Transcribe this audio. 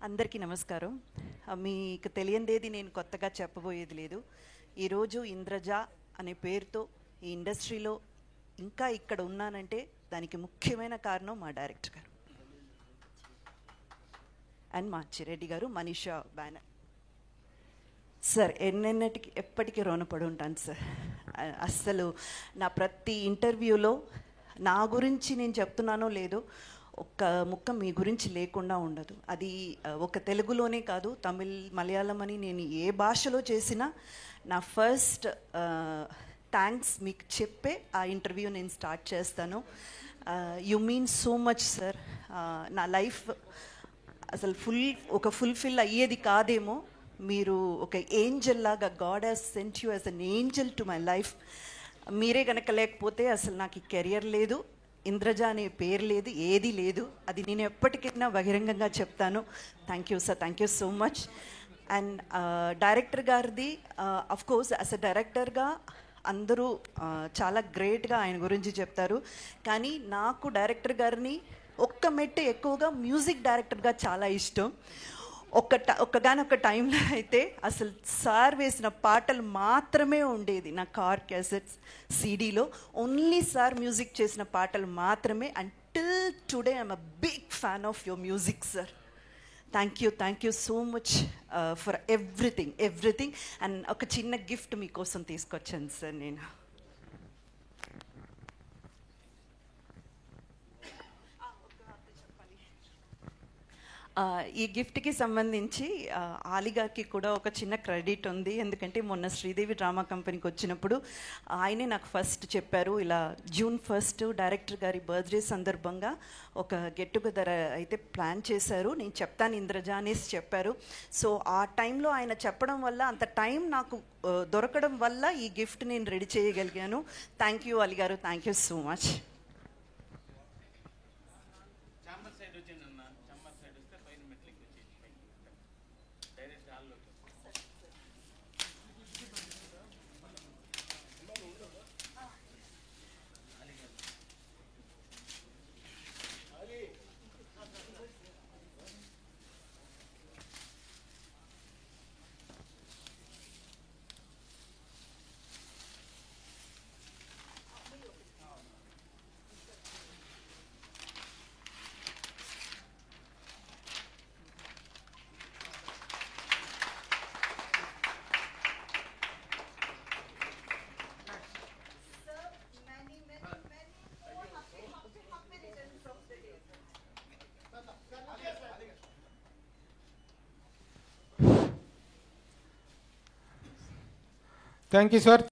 అందరికీ నమస్కారం. మీకు తెలియందేది నేను కొత్తగా చెప్పబోయేది లేదు. ఈరోజు ఇంద్రజ అనే పేరుతో ఈ ఇండస్ట్రీలో ఇంకా ఇక్కడ ఉన్నానంటే దానికి ముఖ్యమైన కారణం మా డైరెక్టర్ గారు అండ్ మా చిరెడ్డి గారు, మనీషా బ్యానర్. సార్ ఎన్నెన్నటికి ఎప్పటికీ రుణపడి ఉంటాను సార్. అస్సలు నా ప్రతి ఇంటర్వ్యూలో నా గురించి నేను చెప్తున్నానో లేదో ఒక్క ముక్క మీ గురించి లేకుండా ఉండదు. అది ఒక తెలుగులోనే కాదు, తమిళ్, మలయాళం అని నేను ఏ భాషలో చేసినా నా ఫస్ట్ థ్యాంక్స్ మీకు చెప్పే ఆ ఇంటర్వ్యూ నేను స్టార్ట్ చేస్తాను. You mean so much sir. నా లైఫ్ అసలు ఫుల్ఫిల్ అయ్యేది కాదేమో. మీరు ఒక ఏంజల్ లాగా, God has sent you as an angel to my life. మీరే కనుక లేకపోతే అసలు నాకు ఈ కెరియర్ లేదు, ఇంద్రజ అనే పేరు లేదు, ఏది లేదు. అది నేను ఎప్పటికైనా బహిరంగంగా చెప్తాను. Thank you sir, thank you so much. And director గారిది అఫ్కోర్స్ యాజ్ అ డైరెక్టర్గా అందరూ చాలా గ్రేట్గా ఆయన గురించి చెప్తారు. కానీ నాకు డైరెక్టర్ గారిని ఒక్క మెట్టు ఎక్కువగా మ్యూజిక్ డైరెక్టర్గా చాలా ఇష్టం. ఒక్కగానొక్క టైంలో అయితే అసలు సార్ వేసిన పాటలు మాత్రమే ఉండేది నా కార్ క్యాసెట్స్ సీడీలో. ఓన్లీ సార్ మ్యూజిక్ చేసిన పాటలు మాత్రమే. Until today I'm a big fan of your music sir. Thank you so much for everything. And ఒక చిన్న గిఫ్ట్ మీకోసం తీసుకొచ్చాను సార్ నేను. ఈ గిఫ్ట్కి సంబంధించి ఆలి గారికి కూడా ఒక చిన్న క్రెడిట్ ఉంది. ఎందుకంటే మొన్న శ్రీదేవి డ్రామా కంపెనీకి వచ్చినప్పుడు ఆయనే నాకు ఫస్ట్ చెప్పారు, ఇలా June 1 డైరెక్టర్ గారి బర్త్డే సందర్భంగా ఒక గెట్ టుగెదర్ అయితే ప్లాన్ చేశారు, నేను చెప్తాను ఇంద్రజ అనేసి చెప్పారు. సో ఆ టైంలో ఆయన చెప్పడం వల్ల, అంత టైం నాకు దొరకడం వల్ల ఈ గిఫ్ట్ నేను రెడీ చేయగలిగాను. థ్యాంక్ యూ అలీ గారు, thank you so much. Thank you, sir.